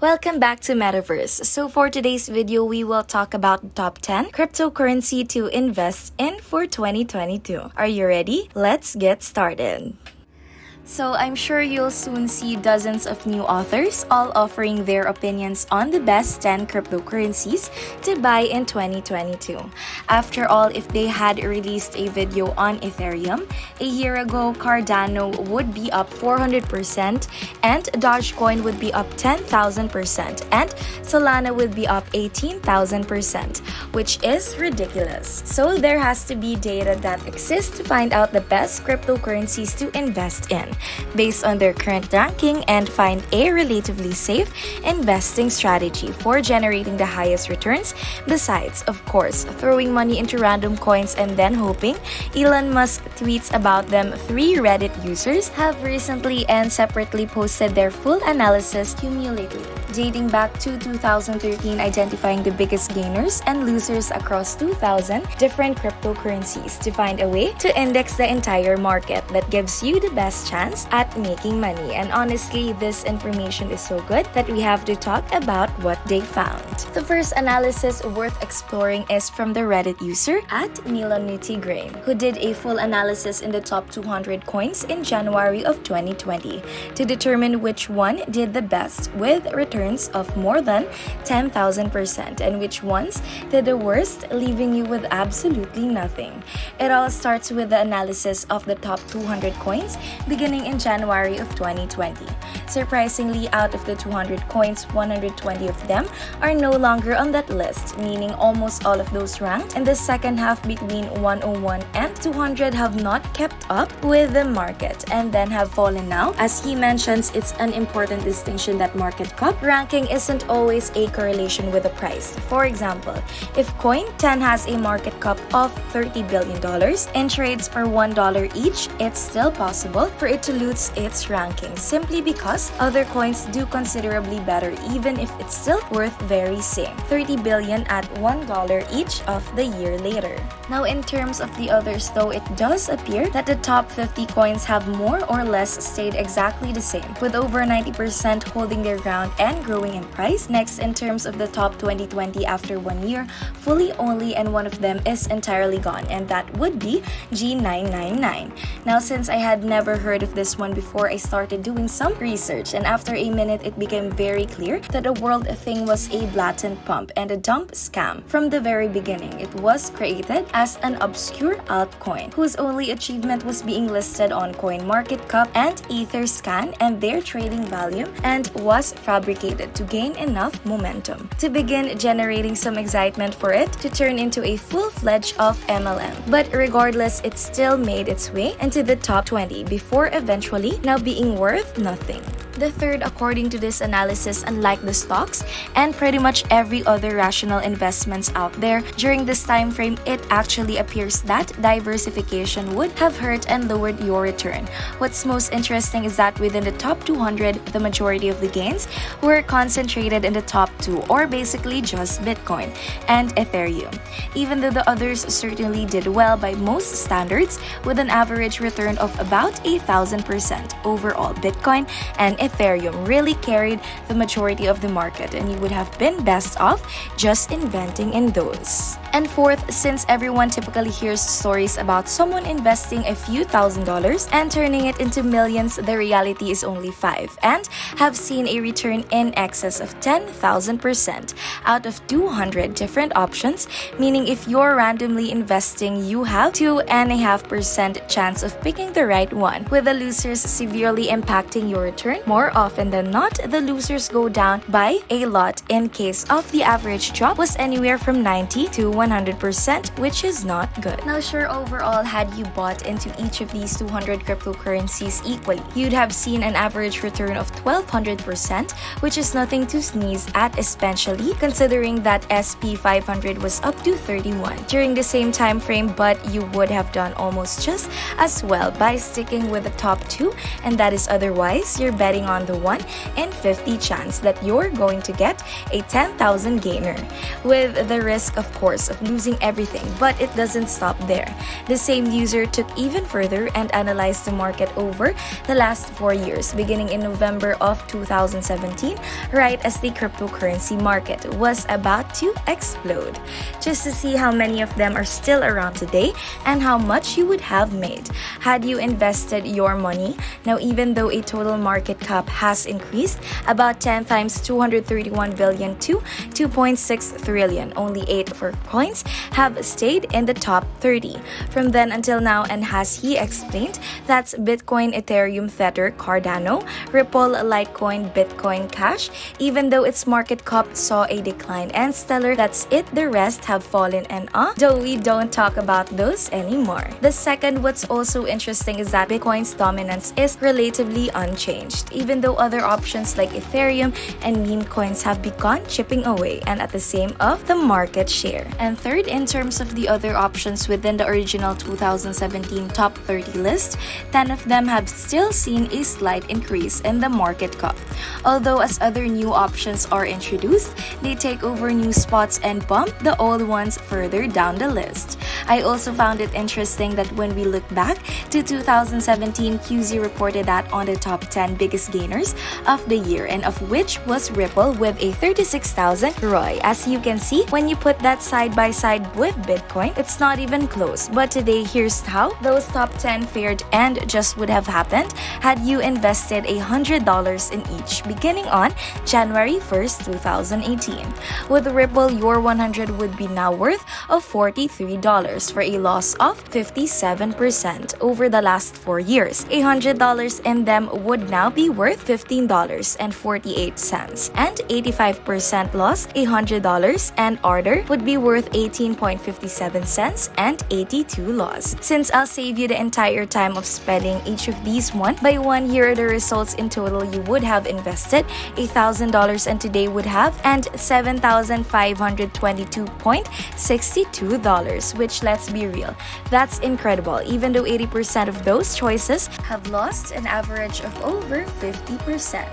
Welcome back to Metaverse. So for today's video, we will talk about the top 10 cryptocurrency to invest in for 2022. Are you ready? Let's get started. So I'm sure you'll soon see dozens of new authors all offering their opinions on the best 10 cryptocurrencies to buy in 2022. After all, if they had released a video on Ethereum, a year ago Cardano would be up 400% and Dogecoin would be up 10,000% and Solana would be up 18,000%, which is ridiculous. So there has to be data that exists to find out the best cryptocurrencies to invest in, based on their current ranking, and find a relatively safe investing strategy for generating the highest returns, besides, of course, throwing money into random coins and then hoping. Elon Musk tweets about them. 3 Reddit users have recently and separately posted their full analysis cumulatively, dating back to 2013, identifying the biggest gainers and losers across 2,000 different cryptocurrencies to find a way to index the entire market that gives you the best chance at making money. And honestly, this information is so good that we have to talk about what they found. The first analysis worth exploring is from the Reddit user at Milanutigray, who did a full analysis in the top 200 coins in January of 2020 to determine which one did the best with returns of more than 10,000% and which ones did the worst, leaving you with absolutely nothing. It all starts with the analysis of the top 200 coins beginning in January of 2020. Surprisingly, out of the 200 coins, 120 of them are no longer on that list, meaning almost all of those ranked in the second half between 101 and 200 have not kept up with the market and then have fallen now. As he mentions, it's an important distinction that market cap ranking isn't always a correlation with the price. For example, if coin 10 has a market cap of $30 billion and trades for $1 each, it's still possible for it to lose its ranking simply because other coins do considerably better, even if it's still worth very same $30 billion at $1 each of the year later. Now, in terms of the others though, it does appear that the top 50 coins have more or less stayed exactly the same, with over 90% holding their ground and growing in price. Next, in terms of the top 2020 after 1 year, fully only and one of them is entirely gone, and that would be G999. Now, since I had never heard of this one before, I started doing some research, and after a minute it became very clear that the world thing was a blatant pump and a dump scam. From the very beginning, it was created as an obscure altcoin whose only achievement was being listed on CoinMarketCap and Etherscan and their trading value, and was fabricated to gain enough momentum to begin generating some excitement for it to turn into a full-fledged of MLM. But regardless, it still made its way into the top 20 before eventually now being worth nothing. The third, according to this analysis, unlike the stocks and pretty much every other rational investments out there, during this time frame, it actually appears that diversification would have hurt and lowered your return. What's most interesting is that within the top 200, the majority of the gains were concentrated in the top 2, or basically just Bitcoin and Ethereum, even though the others certainly did well by most standards, with an average return of about 1,000%. Overall, Bitcoin and Ethereum really carried the majority of the market, and you would have been best off just investing in those. And fourth, since everyone typically hears stories about someone investing a few $1,000s and turning it into millions, the reality is only 5, and have seen a return in excess of 10,000% out of 200 different options, meaning if you're randomly investing, you have 2.5% chance of picking the right one, with the losers severely impacting your return. More often than not, the losers go down by a lot in case of the average drop was anywhere from 90 to 100%, which is not good. Now, sure, overall, had you bought into each of these 200 cryptocurrencies equally, you'd have seen an average return of 1,200%, which is nothing to sneeze at, especially considering that SP 500 was up to 31 during the same time frame. But you would have done almost just as well by sticking with the top 2, and that is otherwise you're betting betting on the 1 in 50 chance that you're going to get a 10,000 gainer, with the risk, of course, of losing everything. But it doesn't stop there. The same user took even further and analyzed the market over the last 4 years, beginning in November of 2017, right as the cryptocurrency market was about to explode, just to see how many of them are still around today and how much you would have made had you invested your money. Now, even though a total market cap has increased about 10 times, 231 billion to 2.6 trillion, only 8 for coins have stayed in the top 30 from then until now. And as he explained, that's Bitcoin, Ethereum, Tether, Cardano, Ripple, Litecoin, Bitcoin Cash. Even though its market cap saw a decline and Stellar, that's it. The rest have fallen, and though we don't talk about those anymore. The second, what's also interesting is that Bitcoin's dominance is relatively unchanged, even though other options like Ethereum and meme coins have begun chipping away and at the same of the market share. And third, in terms of the other options within the original 2017 top 30 list, 10 of them have still seen a slight increase in the market cap. Although as other new options are introduced, they take over new spots and bump the old ones further down the list. I also found it interesting that when we look back to 2017, QZ reported that on the top 10 biggest gainers of the year, and of which was Ripple with a 36,000 ROI. As you can see, when you put that side by side with Bitcoin, it's not even close. But today, here's how those top 10 fared and just would have happened had you invested $100 in each beginning on January 1st, 2018. With Ripple, your 100 would be now worth of $43 for a loss of 57% over the last 4 years. $100 in them would now be worth $15.48, and 85% loss, $100 and order would be worth 18.57 cents and 82 loss. Since I'll save you the entire time of spending each of these one by one, here are the results in total. You would have invested $1,000 and today would have and $7,522.62, which, let's be real, that's incredible, even though 80% of those choices have lost an average of over 50%.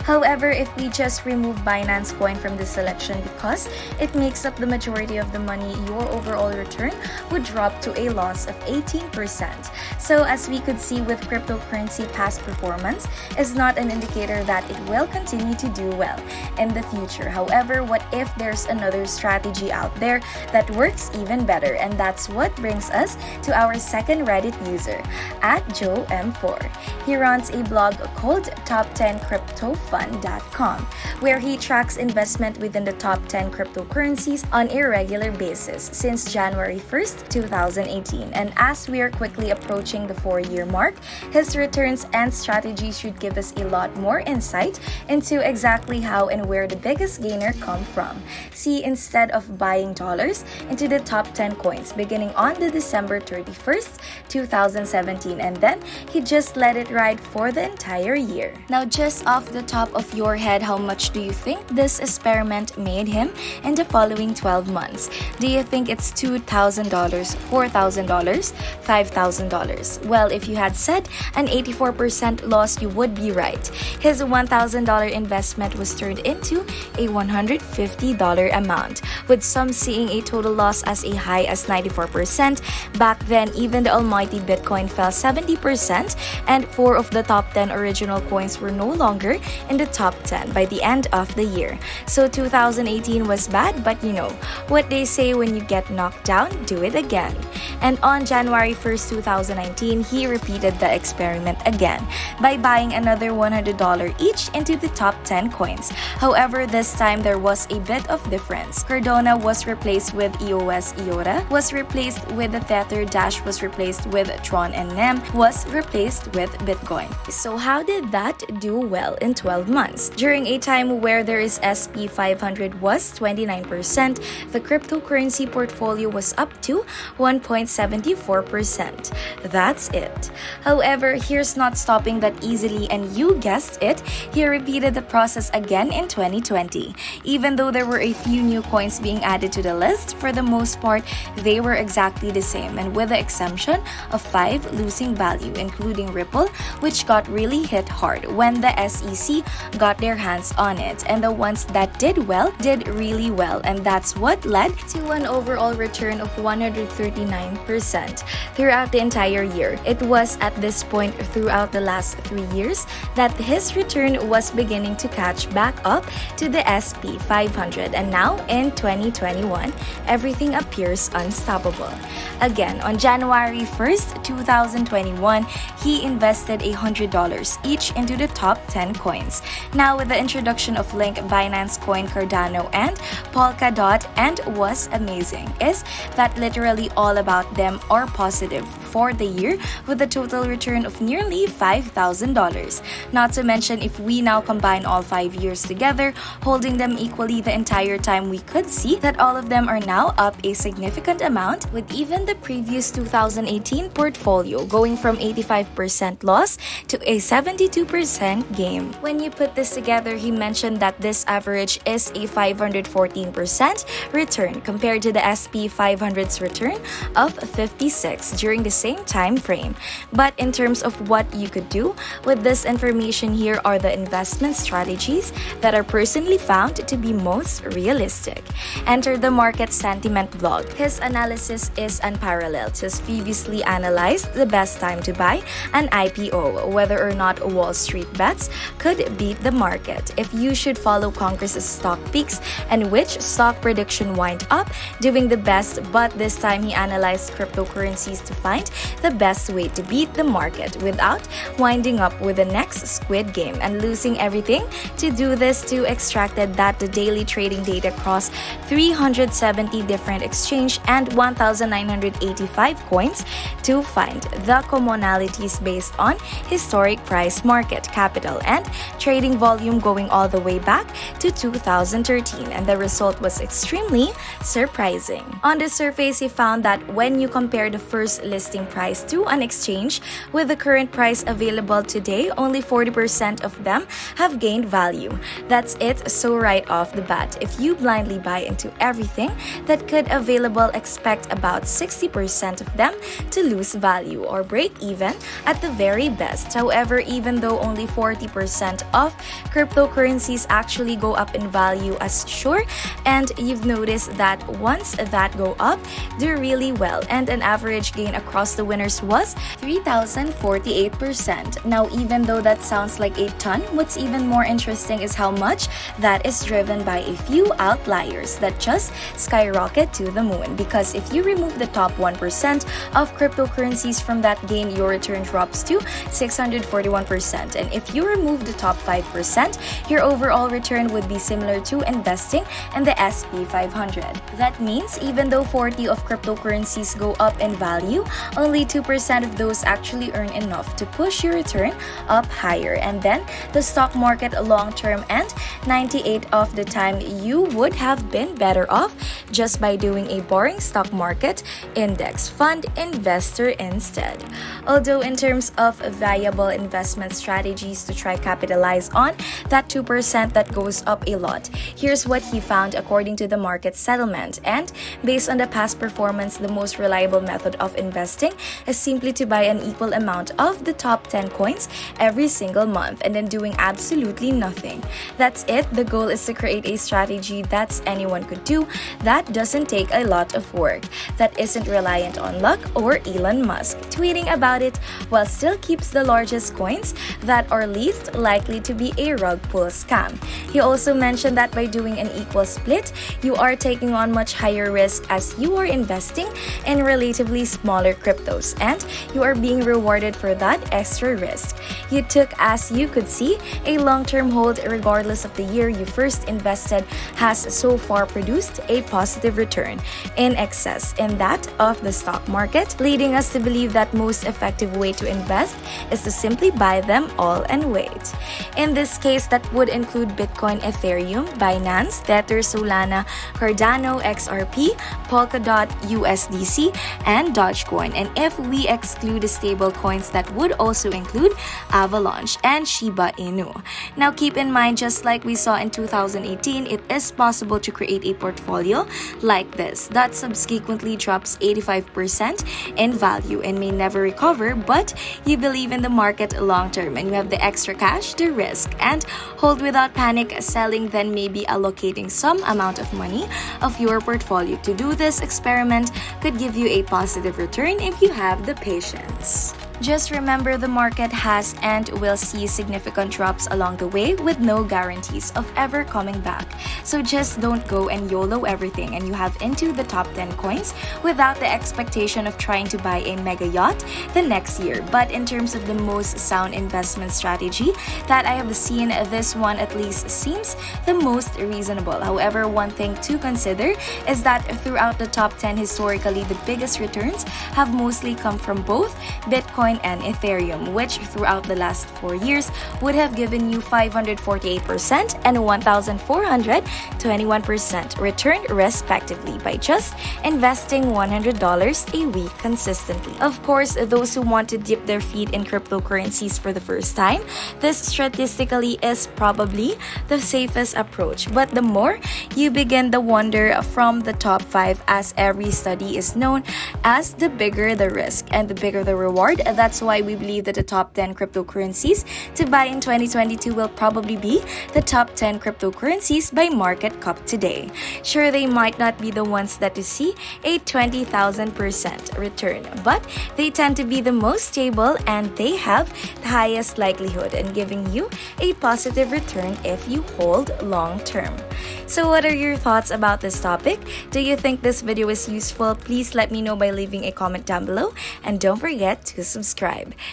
However, if we just remove Binance Coin from the selection because it makes up the majority of the money, your overall return would drop to a loss of 18%. So as we could see with cryptocurrency, past performance is not an indicator that it will continue to do well in the future. However, what if there's another strategy out there that works even better? And that's what brings us to our second Reddit user, at Joe M4. He runs a blog called top10cryptofund.com, where he tracks investment within the top 10 cryptocurrencies on a regular basis since January 1st, 2018. And as we are quickly approaching the 4-year mark, his returns and strategies should give us a lot more insight into exactly how and where the biggest gainer come from. See, instead of buying dollars into the top 10 coins beginning on the December 31st, 2017, and then he just let it ride for the entire year. Now, just off the top of your head, how much do you think this experiment made him in the following 12 months? Do you think it's $2,000, $4,000, $5,000? Well, if you had said an 84% loss, you would be right. His $1,000 investment was turned into a $150 amount, with some seeing a total loss as high as 94%. Back then, even the almighty Bitcoin fell 70%, and 4 of the top 10 original coins were no longer in the top 10 by the end of the year. So 2018 was bad, but you know what they say, when you get knocked down, do it again. And on January 1st, 2019, he repeated the experiment again by buying another $100 each into the top 10 coins. However, this time there was a bit of difference. Cardano was replaced with EOS, IOTA was replaced with the Tether, Dash was replaced with Tron, and NEM was replaced with Bitcoin. So how did that do well in 12 months? During a time where there is SP 500 was 29%, the cryptocurrency portfolio was up to 1.74%. That's it. However, here's not stopping that easily, and you guessed it, he repeated the process again in 2020. Even though there were a few new coins being added to the list, for the most part, they were exactly the same, and with the exception of 5 losing value, including Ripple, which got really hit hard. hard when the SEC got their hands on it, and the ones that did well did really well, and that's what led to an overall return of 139% throughout the entire year. It was at this point throughout the last 3 years that his return was beginning to catch back up to the SP 500, and now in 2021, everything appears unstoppable. Again, on January 1st, 2021, he invested $100 each into the top 10 coins. Now, with the introduction of Link, Binance Coin, Cardano, and Polkadot, and what's amazing is that literally all about them are positive for the year, with a total return of nearly $5,000. Not to mention, if we now combine all 5 years together, holding them equally the entire time, we could see that all of them are now up a significant amount, with even the previous 2018 portfolio going from 85% loss to a 72% gain. When you put this together, he mentioned that this average is a 514% return compared to the SP 500's return of 56 during the same time frame. But in terms of what you could do with this information, here are the investment strategies that are personally found to be most realistic. Enter the Market Sentiment blog. His analysis is unparalleled. He's previously analyzed the best time to buy an IPO, whether or not Wall Street bets could beat the market, if you should follow Congress's stock picks, and which stock prediction wind up doing the best. But this time he analyzed cryptocurrencies to find the best way to beat the market without winding up with the next Squid Game and losing everything. To do this, to extracted that the daily trading data across 370 different exchange and 1,985 coins to find the commonalities based on historic price, market capital, and trading volume going all the way back to 2013, and the result was extremely surprising. On the surface, he found that when you compare the first listing price to an exchange with the current price available today, only 40% of them have gained value. That's it. So right off the bat, if you blindly buy into everything that could available, expect about 60% of them to lose value or break even at the very best. However, even though only 40% of cryptocurrencies actually go up in value as sure, and you've noticed that once that go up, do really well, and an average gain across the winners was 3,048%. Now, even though that sounds like a ton, what's even more interesting is how much that is driven by a few outliers that just skyrocket to the moon. Because if you remove the top 1% of cryptocurrencies from that gain, your return drops to 641%. And if you remove the top 5%, your overall return would be similar to investing in the SP 500. That means even though 40 of cryptocurrencies go up in value, only 2% of those actually earn enough to push your return up higher. And then the stock market long term, and 98 of the time you would have been better off just by doing a boring stock market index fund investor instead. Although in terms of viable investment strategies to try capitalize on that 2% that goes up a lot, here's what he found according to the market settlement. And based on the past performance, the most reliable method of investing is simply to buy an equal amount of the top 10 coins every single month and then doing absolutely nothing. That's it. The goal is to create a strategy that anyone could do, that doesn't take a lot of work, that isn't reliant on luck or Elon Musk tweeting about it, while still keeps the largest coins that are least likely to be a rug pull scam. He also mentioned that by doing an equal split, you are taking on much higher risk as you are investing in relatively smaller cryptos, and you are being rewarded for that extra risk you took. As you could see, a long-term hold regardless of the year you first invested has so far produced a positive return in excess in that of the stock market, leading us to believe that most effective way to invest is to simply buy them all and wait. In this case, that would include Bitcoin, Ethereum, Binance, Tether, Solana, Cardano, XRP, Polkadot, USDC, and Dogecoin. And if we exclude the stable coins, that would also include Avalanche and Shiba Inu. Now keep in mind, just like we saw in 2018, it is possible to create a portfolio like this that subsequently drops 85% in value and may never recover, but you believe in the market long term and you have the extra cash to risk and hold without panic selling, then maybe allocating some amount of money of your portfolio to do this experiment could give you a positive return if you have the patience. Just remember, the market has and will see significant drops along the way with no guarantees of ever coming back. So just don't go and YOLO everything and you have into the top 10 coins without the expectation of trying to buy a mega yacht the next year. But in terms of the most sound investment strategy that I have seen, this one at least seems the most reasonable. However, one thing to consider is that throughout the top 10 historically, the biggest returns have mostly come from both Bitcoin and Ethereum, which throughout the last 4 years would have given you 548% and 1,421% return respectively by just investing $100 a week consistently. Of course, those who want to dip their feet in cryptocurrencies for the first time, this statistically is probably the safest approach. But the more you begin to wander from the top 5, as every study is known as, the bigger the risk and the bigger the reward. That's why we believe that the top 10 cryptocurrencies to buy in 2022 will probably be the top 10 cryptocurrencies by market cap today. Sure, they might not be the ones that you see a 20,000% return, but they tend to be the most stable and they have the highest likelihood in giving you a positive return if you hold long term. So what are your thoughts about this topic? Do you think this video is useful? Please let me know by leaving a comment down below and don't forget to subscribe.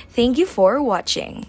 Thank you for watching.